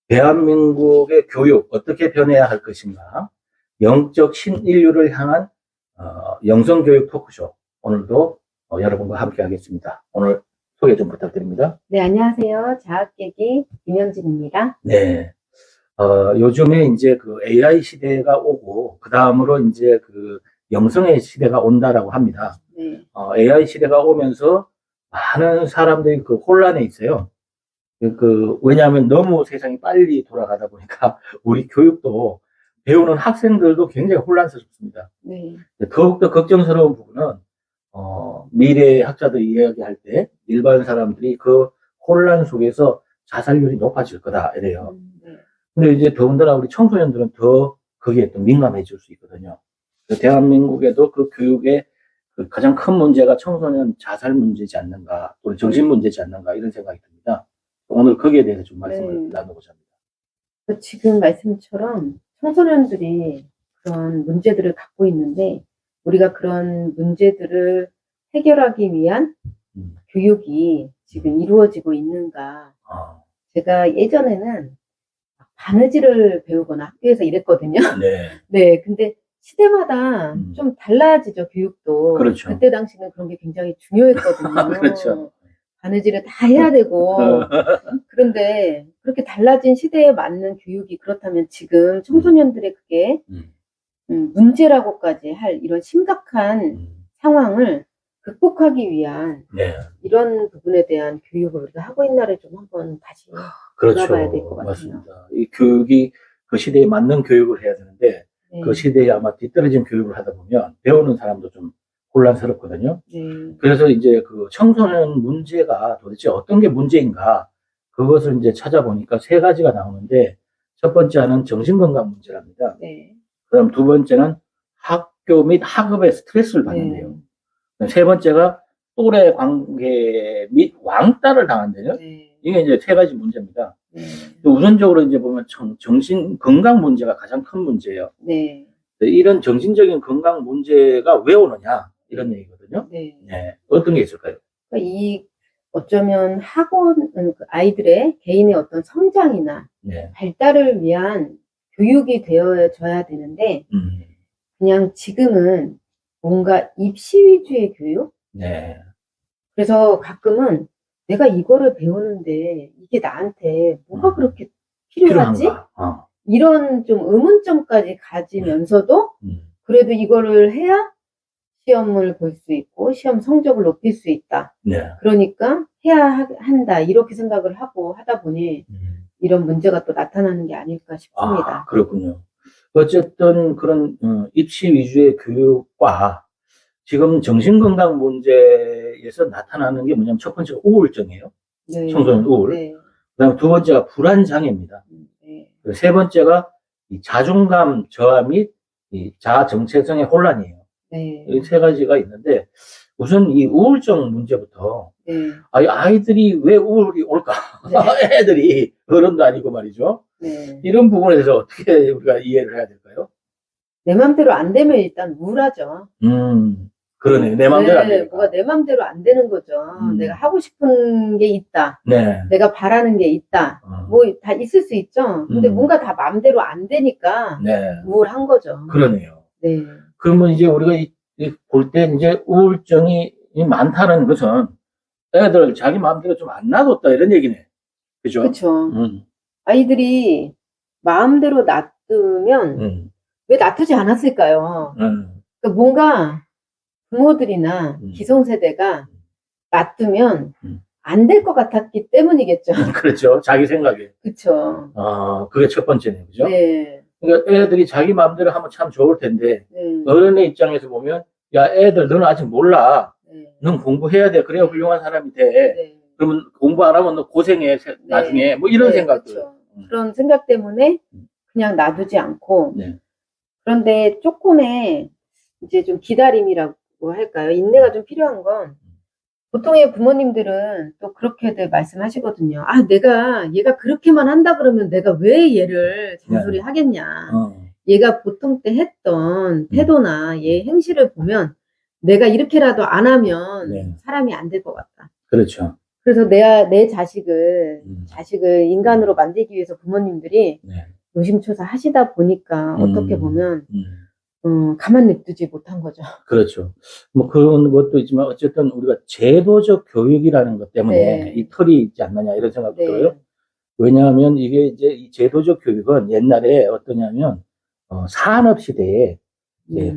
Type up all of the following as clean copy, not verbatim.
대한민국의 교육 어떻게 변해야 할 것인가? 영적 신인류를 향한 영성교육 토크쇼. 오늘도 여러분과 함께 하겠습니다. 오늘 소개 좀 부탁드립니다. 네, 안녕하세요. 자학계기 김현진입니다. 네. 요즘에 이제 그 AI 시대가 오고, 그 다음으로 이제 그 영성의 시대가 온다라고 합니다. 네. AI 시대가 오면서 많은 사람들이 그 혼란에 있어요. 왜냐하면 너무 세상이 빨리 돌아가다 보니까 우리 교육도 배우는 학생들도 굉장히 혼란스럽습니다. 네. 더욱더 걱정스러운 부분은, 미래 학자들이 이야기할 때 일반 사람들이 그 혼란 속에서 자살률이 높아질 거다, 이래요. 네. 근데 이제 더군다나 우리 청소년들은 더 거기에 또 민감해질 수 있거든요. 대한민국에도 그 교육의 그 가장 큰 문제가 청소년 자살 문제지 않는가, 또 정신 문제지 않는가, 이런 생각이 듭니다. 오늘 거기에 대해서 좀 말씀을 나누고자 합니다. 지금 말씀처럼 청소년들이 그런 문제들을 갖고 있는데 우리가 그런 문제들을 해결하기 위한 교육이 지금 이루어지고 있는가. 제가 예전에는 바느질을 배우거나 학교에서 이랬거든요. 네. 네, 근데 시대마다 좀 달라지죠, 교육도. 그렇죠. 그때 당시는 그런 게 굉장히 중요했거든요. 그렇죠. 바느질을 다 해야 되고. 그런데 그렇게 달라진 시대에 맞는 교육이 그렇다면 지금 청소년들의 그게 문제라고까지 할 이런 심각한 상황을 극복하기 위한 네. 이런 부분에 대한 교육을 우리가 하고 있나를 좀 한번 다시 그렇죠. 돌아봐야 될 것 같아요. 맞습니다. 이 교육이 그 시대에 맞는 교육을 해야 되는데 네. 그 시대에 아마 뒤떨어진 교육을 하다 보면 배우는 사람도 좀 혼란스럽거든요. 네. 그래서 이제 그 청소년 문제가 도대체 어떤 게 문제인가, 그것을 이제 찾아보니까 세 가지가 나오는데, 첫 번째는 정신건강 문제랍니다. 네. 그다음 두 번째는 학교 및 학업에 스트레스를 받는데요. 세 번째가 또래 관계 및 왕따를 당한대요. 네. 이게 이제 세 가지 문제입니다. 네. 우선적으로 이제 보면 정신 건강 문제가 가장 큰 문제예요. 네. 이런 정신적인 건강 문제가 왜 오느냐, 이런 얘기거든요. 네. 네. 어떤 게 있을까요? 이 어쩌면 아이들의 개인의 어떤 성장이나 네. 발달을 위한 교육이 되어져야 되는데 그냥 지금은 뭔가 입시 위주의 교육? 네. 그래서 가끔은 내가 이거를 배우는데 이게 나한테 뭐가 그렇게 필요하지? 필요한가? 이런 좀 의문점까지 가지면서도 그래도 이거를 해야 시험을 볼 수 있고 시험 성적을 높일 수 있다. 네. 그러니까 해야 한다. 이렇게 생각을 하고 하다 보니 이런 문제가 또 나타나는 게 아닐까 싶습니다. 그렇군요. 어쨌든 그런 입시 위주의 교육과 지금 정신건강 문제에서 나타나는 게 뭐냐면 첫 번째가 우울증이에요. 네. 청소년 우울. 네. 그다음 두 번째가 불안장애입니다. 네. 세 번째가 이 자존감 저하 및 이 자아 정체성의 혼란이에요. 네. 이 세 가지가 있는데, 우선 이 우울증 문제부터, 네. 아이들이 왜 우울이 올까? 네. 애들이, 어른도 아니고 말이죠. 네. 이런 부분에 대해서 어떻게 우리가 이해를 해야 될까요? 내 맘대로 안 되면 일단 우울하죠. 그러네. 내 맘대로 안 되니까. 뭐가 내 맘대로 안 되는 거죠. 내가 하고 싶은 게 있다. 네. 내가 바라는 게 있다. 뭐 다 있을 수 있죠. 근데 뭔가 다 맘대로 안 되니까 네. 우울한 거죠. 그러네요. 네. 그러면 이제 우리가 볼 때 이제 우울증이 많다는 것은 애들 자기 마음대로 좀 안 놔뒀다, 이런 얘기네. 그죠? 그렇죠. 아이들이 마음대로 놔두면 왜 놔두지 않았을까요? 그러니까 뭔가 부모들이나 기성세대가 놔두면 안 될 것 같았기 때문이겠죠. 그렇죠. 자기 생각에. 그렇죠. 그게 첫 번째네요. 그죠? 네. 그러니까 애들이 자기 마음대로 하면 참 좋을 텐데, 네. 어른의 입장에서 보면, 야, 애들, 너는 아직 몰라. 네. 넌 공부해야 돼. 그래야 훌륭한 사람이 돼. 네. 그러면 공부 안 하면 너 고생해, 나중에. 뭐 이런 생각들. 그렇죠. 그런 생각 때문에 그냥 놔두지 않고. 네. 그런데 조금의 이제 좀 기다림이라고 할까요? 인내가 좀 필요한 건, 보통의 부모님들은 또 그렇게들 말씀하시거든요. 얘가 그렇게만 한다 그러면 내가 왜 얘를 잔소리 하겠냐. 얘가 보통 때 했던 태도나 얘 행실을 보면 내가 이렇게라도 안 하면 사람이 안 될 것 같다. 그렇죠. 그래서 내 자식을 인간으로 만들기 위해서 부모님들이 네. 노심초사 하시다 보니까 어떻게 보면 음. 가만 냅두지 못한 거죠. 그렇죠. 뭐 그런 것도 있지만 어쨌든 우리가 제도적 교육이라는 것 때문에 네. 이 털이 있지 않느냐 이런 생각도 들어요. 네. 왜냐하면 이게 이제 이 제도적 교육은 옛날에 어떠냐면 산업 시대에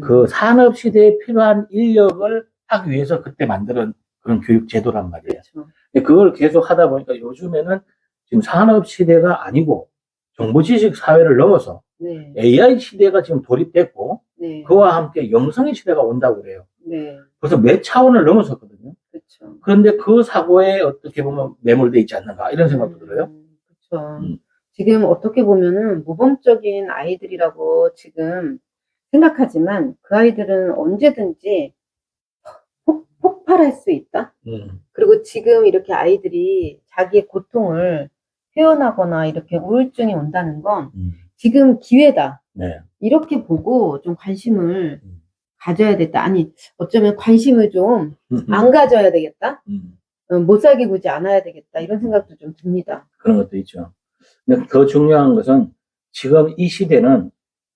그 산업 시대에 필요한 인력을 하기 위해서 그때 만든 그런 교육 제도란 말이에요. 그렇죠. 근데 그걸 계속 하다 보니까 요즘에는 지금 산업 시대가 아니고 정보 지식 사회를 넘어서 네. AI 시대가 지금 돌입됐고 네. 그와 함께 영성의 시대가 온다고 그래요. 네. 그래서 몇 차원을 넘어섰거든요. 그렇죠. 그런데 그 사고에 어떻게 보면 매몰돼 있지 않는가 이런 생각도 들어요. 그렇죠. 지금 어떻게 보면은 모범적인 아이들이라고 지금 생각하지만 그 아이들은 언제든지 폭발할 수 있다. 그리고 지금 이렇게 아이들이 자기의 고통을 표현하거나 이렇게 우울증이 온다는 건 지금 기회다. 네. 이렇게 보고 좀 관심을 가져야 됐다. 아니, 어쩌면 관심을 좀 안 가져야 되겠다. 못 살게 구지 않아야 되겠다. 이런 생각도 좀 듭니다. 그런 것도 있죠. 근데 더 중요한 것은 지금 이 시대는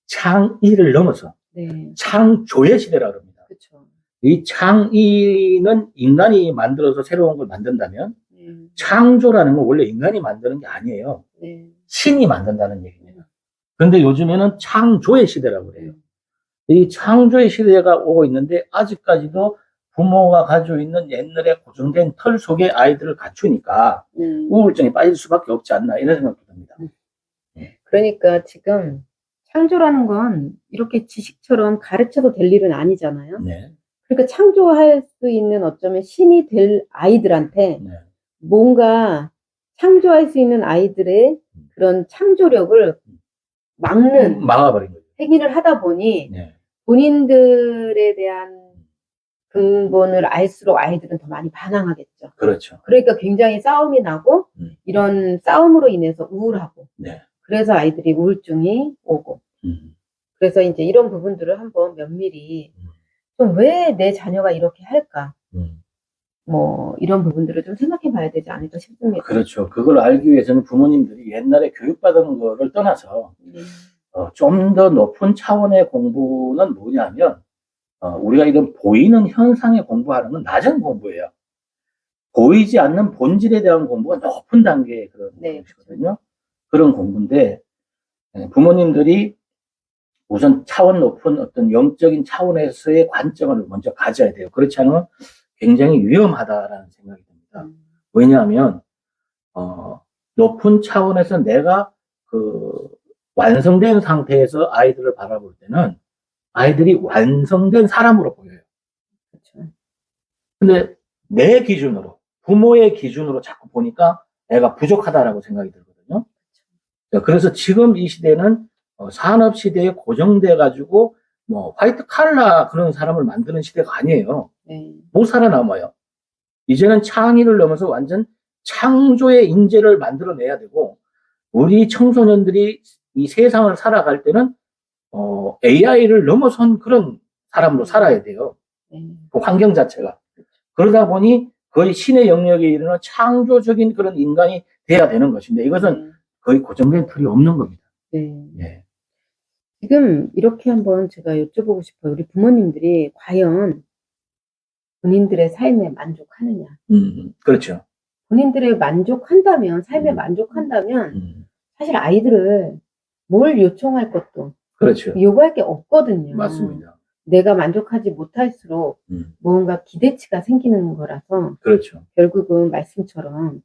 창의를 넘어서 네. 창조의 시대라고 합니다. 그렇죠. 이 창의는 인간이 만들어서 새로운 걸 만든다면 창조라는 건 원래 인간이 만드는 게 아니에요. 네. 신이 만든다는 얘기입니다. 그런데 요즘에는 창조의 시대라고 그래요. 이 창조의 시대가 오고 있는데 아직까지도 부모가 가지고 있는 옛날에 고정된 틀 속에 아이들을 갖추니까 우울증에 빠질 수밖에 없지 않나 이런 생각도 듭니다. 그러니까 지금 창조라는 건 이렇게 지식처럼 가르쳐도 될 일은 아니잖아요. 네. 그러니까 창조할 수 있는 어쩌면 신이 될 아이들한테 네. 뭔가 창조할 수 있는 아이들의 그런 창조력을 막아버린 거죠. 행위를 하다 보니 네. 본인들에 대한 근본을 알수록 아이들은 더 많이 반항하겠죠. 그렇죠. 그러니까 굉장히 싸움이 나고 이런 싸움으로 인해서 우울하고 네. 그래서 아이들이 우울증이 오고 그래서 이제 이런 부분들을 한번 면밀히 좀 왜 내 자녀가 이렇게 할까 뭐 이런 부분들을 좀 생각해 봐야 되지 않을까 싶습니다. 그렇죠. 그걸 알기 위해서는 부모님들이 옛날에 교육받은 거를 떠나서 좀 더 높은 차원의 공부는 뭐냐면 우리가 이런 보이는 현상에 공부하는 건 낮은 공부예요. 보이지 않는 본질에 대한 공부가 높은 단계의 그런 것이거든요. 그런 공부인데 부모님들이 우선 차원 높은 어떤 영적인 차원에서의 관점을 먼저 가져야 돼요. 그렇지 않으면 굉장히 위험하다라는 생각이 듭니다. 왜냐하면 높은 차원에서 내가 그 완성된 상태에서 아이들을 바라볼 때는 아이들이 완성된 사람으로 보여요. 그렇죠. 근데 내 기준으로, 부모의 기준으로 자꾸 보니까 애가 부족하다라고 생각이 들거든요. 그래서 지금 이 시대는 산업 시대에 고정돼가지고 뭐 화이트 칼라 그런 사람을 만드는 시대가 아니에요. 못 살아남아요. 이제는 창의를 넘어서 완전 창조의 인재를 만들어내야 되고 우리 청소년들이 이 세상을 살아갈 때는 AI를 넘어선 그런 사람으로 살아야 돼요. 그 환경 자체가. 그러다 보니 거의 신의 영역에 이르는 창조적인 그런 인간이 돼야 되는 것인데 이것은 거의 고정된 틀이 없는 겁니다. 네. 지금 이렇게 한번 제가 여쭤보고 싶어요. 우리 부모님들이 과연 본인들의 삶에 만족하느냐? 그렇죠. 본인들의 만족한다면, 삶에 만족한다면 사실 아이들을 뭘 요청할 것도 그렇죠. 요구할 게 없거든요. 맞습니다. 내가 만족하지 못할수록 뭔가 기대치가 생기는 거라서 그렇죠. 결국은 말씀처럼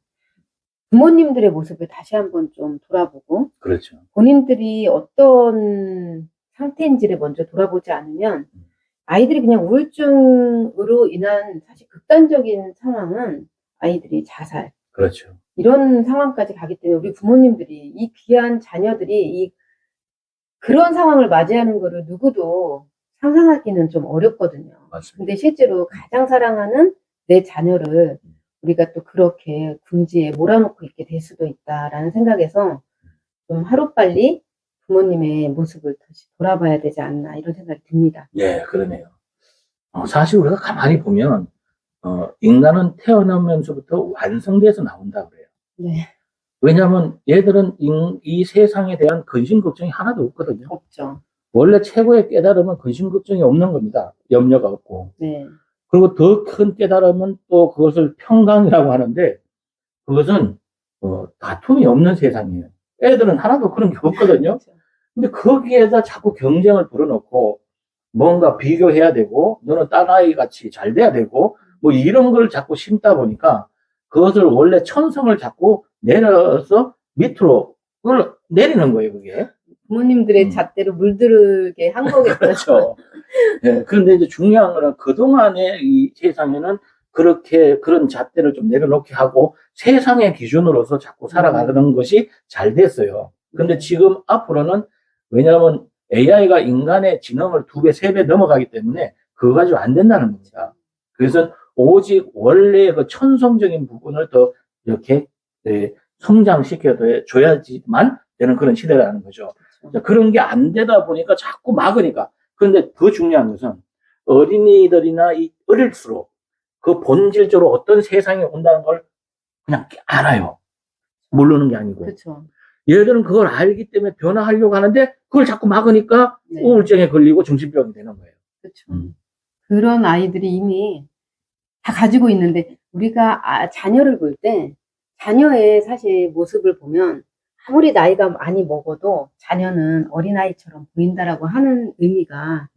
부모님들의 모습을 다시 한번 좀 돌아보고 그렇죠. 본인들이 어떤 상태인지를 먼저 돌아보지 않으면 아이들이 그냥 우울증으로 인한 사실 극단적인 상황은 아이들이 자살 그렇죠. 이런 상황까지 가기 때문에 우리 부모님들이 이 귀한 자녀들이 그런 상황을 맞이하는 거를 누구도 상상하기는 좀 어렵거든요. 맞습니다. 근데 실제로 가장 사랑하는 내 자녀를 우리가 또 그렇게 궁지에 몰아놓고 있게 될 수도 있다라는 생각에서 좀 하루빨리 부모님의 모습을 다시 돌아봐야 되지 않나 이런 생각이 듭니다. 예, 그러네요. 사실 우리가 가만히 보면 인간은 태어나면서부터 완성돼서 나온다 그래요. 네. 왜냐하면 얘들은 이 세상에 대한 근심 걱정이 하나도 없거든요. 없죠. 원래 최고의 깨달음은 근심 걱정이 없는 겁니다. 염려가 없고. 네. 그리고 더 큰 깨달음은 또 그것을 평강이라고 하는데 그것은 다툼이 없는 세상이에요. 애들은 하나도 그런 게 없거든요. 그렇죠. 근데 거기에다 자꾸 경쟁을 불어넣고 뭔가 비교해야 되고 너는 딸아이 같이 잘 돼야 되고 뭐 이런 걸 자꾸 심다 보니까 그것을 원래 천성을 자꾸 내려서 밑으로 그걸 내리는 거예요, 그게. 부모님들의 잣대로 물들게 한 거겠죠. 그렇죠. 예, 그런데 이제 중요한 거는 그동안의 이 세상에는 그런 잣대를 좀 내려놓게 하고 세상의 기준으로서 자꾸 살아가는 것이 잘 됐어요. 근데 지금 앞으로는 왜냐하면 AI가 인간의 지능을 2배, 3배 넘어가기 때문에 그거 가지고 안 된다는 겁니다. 그래서 오직 원래의 그 천성적인 부분을 더 이렇게 성장시켜줘야지만 되는 그런 시대라는 거죠. 그렇죠. 그런 게 안 되다 보니까 자꾸 막으니까. 그런데 더 중요한 것은 어린이들이나 어릴수록 그 본질적으로 어떤 세상이 온다는 걸 그냥 알아요. 모르는 게 아니고. 그렇죠. 얘들은 그걸 알기 때문에 변화하려고 하는데 그걸 자꾸 막으니까 네. 우울증에 걸리고 정신병이 되는 거예요. 그렇죠. 그런 아이들이 이미 다 가지고 있는데 우리가 자녀를 볼 때 자녀의 사실 모습을 보면 아무리 나이가 많이 먹어도 자녀는 어린아이처럼 보인다라고 하는 의미가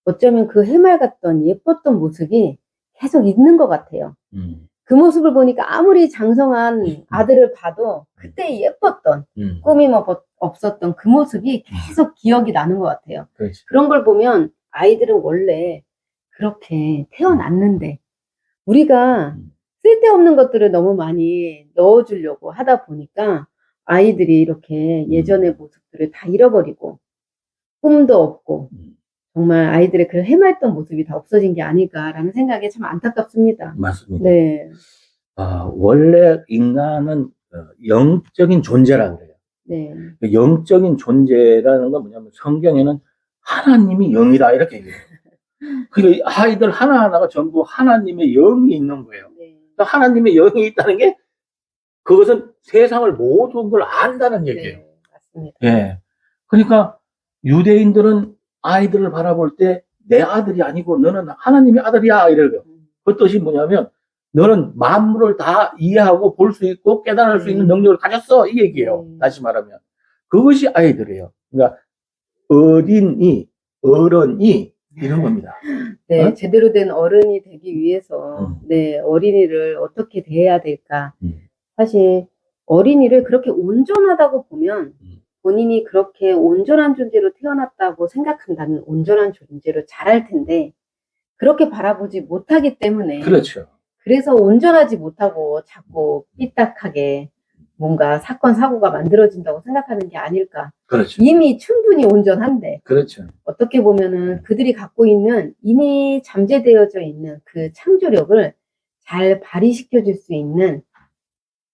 어쩌면 그 해맑았던 예뻤던 모습이 계속 있는 것 같아요. 그 모습을 보니까 아무리 장성한 아들을 봐도 그때 예뻤던 꾸밈 없었던 그 모습이 계속 기억이 나는 것 같아요. 그렇지. 그런 걸 보면 아이들은 원래 그렇게 태어났는데 우리가 쓸데없는 것들을 너무 많이 넣어주려고 하다 보니까 아이들이 이렇게 예전의 모습들을 다 잃어버리고 꿈도 없고 정말 아이들의 그 해맑던 모습이 다 없어진 게 아닐까라는 생각이 참 안타깝습니다. 맞습니다. 네. 원래 인간은 영적인 존재라고 그래요. 네. 영적인 존재라는 건 뭐냐면 성경에는 하나님이 영이다 이렇게 얘기해요. 그리고 아이들 하나하나가 전부 하나님의 영이 있는 거예요. 네. 하나님의 영이 있다는 게 그것은 세상을 모든 걸 안다는 얘기예요. 네, 맞습니다. 예. 그러니까 유대인들은 아이들을 바라볼 때 내 아들이 아니고 너는 하나님의 아들이야 이래요. 그 뜻이 뭐냐면 너는 만물을 다 이해하고 볼 수 있고 깨달을 수 있는 능력을 가졌어 이 얘기예요. 다시 말하면 그것이 아이들이에요. 그러니까 어린이, 어른이 이런 겁니다. 네, 제대로 된 어른이 되기 위해서 네, 어린이를 어떻게 대해야 될까? 사실 어린이를 그렇게 온전하다고 보면 본인이 그렇게 온전한 존재로 태어났다고 생각한다면 온전한 존재로 자랄 텐데 그렇게 바라보지 못하기 때문에 그렇죠. 그래서 온전하지 못하고 자꾸 삐딱하게 뭔가 사건 사고가 만들어진다고 생각하는 게 아닐까. 그렇죠. 이미 충분히 온전한데 그렇죠. 어떻게 보면은 그들이 갖고 있는 이미 잠재되어져 있는 그 창조력을 잘 발휘시켜 줄 수 있는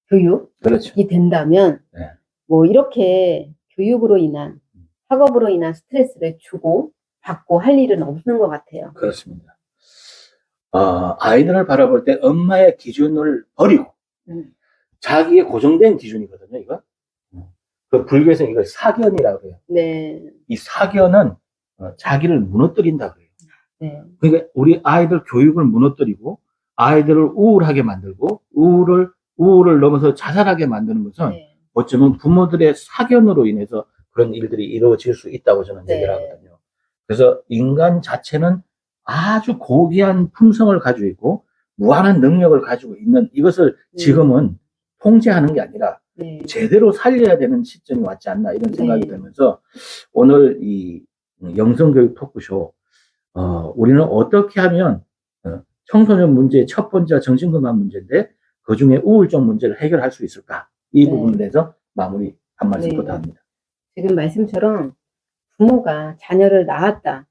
교육이 그렇죠. 된다면 네. 뭐 이렇게 교육으로 인한 학업으로 인한 스트레스를 주고 받고 할 일은 없는 것 같아요. 그렇습니다. 아이들을 바라볼 때 엄마의 기준을 버리고 자기의 고정된 기준이거든요, 이거. 그 불교에서 이걸 사견이라고 해요. 네. 이 사견은 자기를 무너뜨린다 그래요. 네. 그러니까 우리 아이들 교육을 무너뜨리고 아이들을 우울하게 만들고 우울을 넘어서 자살하게 만드는 것은 네. 어쩌면 부모들의 사견으로 인해서 그런 일들이 이루어질 수 있다고 저는 네. 얘기를 하거든요. 그래서 인간 자체는 아주 고귀한 품성을 가지고 있고 무한한 능력을 가지고 있는 이것을 지금은 통제하는 게 아니라 네. 제대로 살려야 되는 시점이 왔지 않나 이런 생각이 네. 들면서 오늘 이 영성교육 토크쇼 우리는 어떻게 하면 청소년 문제의 첫 번째가 정신건강 문제인데 그중에 우울증 문제를 해결할 수 있을까 이 네. 부분에 대해서 마무리 한 말씀 네. 부탁합니다. 지금 말씀처럼 부모가 자녀를 낳았다.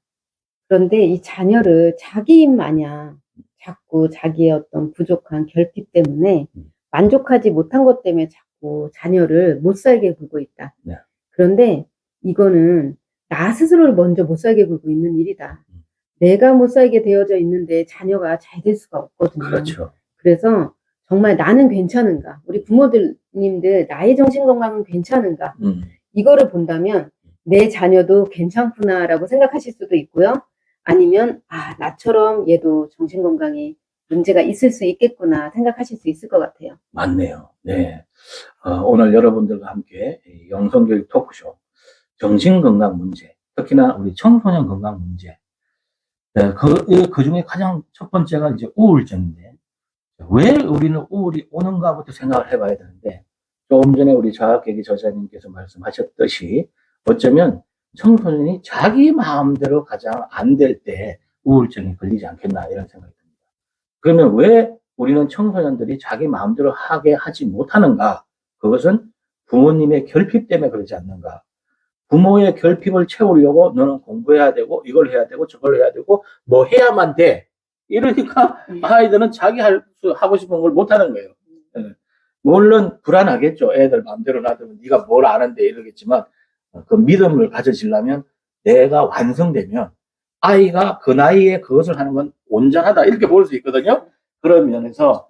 그런데 이 자녀를 자기 입 마냥 자꾸 자기의 어떤 부족한 결핍 때문에 만족하지 못한 것 때문에 자꾸 자녀를 못 살게 굴고 있다. 네. 그런데 이거는 나 스스로를 먼저 못 살게 굴고 있는 일이다. 내가 못 살게 되어져 있는데 자녀가 잘 될 수가 없거든요. 그렇죠. 그래서 정말 나는 괜찮은가? 우리 부모님들 나의 정신건강은 괜찮은가? 이거를 본다면 내 자녀도 괜찮구나라고 생각하실 수도 있고요. 아니면 나처럼 얘도 정신건강에 문제가 있을 수 있겠구나 생각하실 수 있을 것 같아요. 맞네요. 네. 오늘 여러분들과 함께 이 영성교육 토크쇼 정신건강 문제, 특히나 우리 청소년 건강 문제, 네, 그 중에 가장 첫 번째가 이제 우울증인데, 왜 우리는 우울이 오는가부터 생각을 해봐야 되는데, 조금 전에 우리 자학계기 저자님께서 말씀하셨듯이, 어쩌면 청소년이 자기 마음대로 가장 안 될 때 우울증이 걸리지 않겠나, 이런 생각이 듭니다. 그러면 왜 우리는 청소년들이 자기 마음대로 하게 하지 못하는가? 그것은 부모님의 결핍 때문에 그러지 않는가? 부모의 결핍을 채우려고 너는 공부해야 되고, 이걸 해야 되고, 저걸 해야 되고, 뭐 해야만 돼. 이러니까 아이들은 자기 하고 싶은 걸 못하는 거예요. 물론 불안하겠죠. 애들 마음대로 놔두면 네가 뭘 아는데 이러겠지만, 그 믿음을 가져지려면 내가 완성되면 아이가 그 나이에 그것을 하는 건 온전하다, 이렇게 볼 수 있거든요. 그런 면에서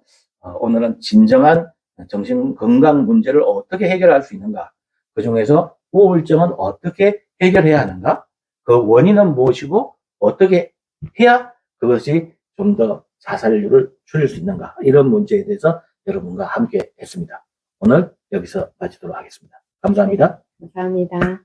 오늘은 진정한 정신건강 문제를 어떻게 해결할 수 있는가, 그 중에서 우울증은 어떻게 해결해야 하는가, 그 원인은 무엇이고 어떻게 해야 그것이 좀 더 자살률을 줄일 수 있는가, 이런 문제에 대해서 여러분과 함께 했습니다. 오늘 여기서 마치도록 하겠습니다. 감사합니다. 감사합니다.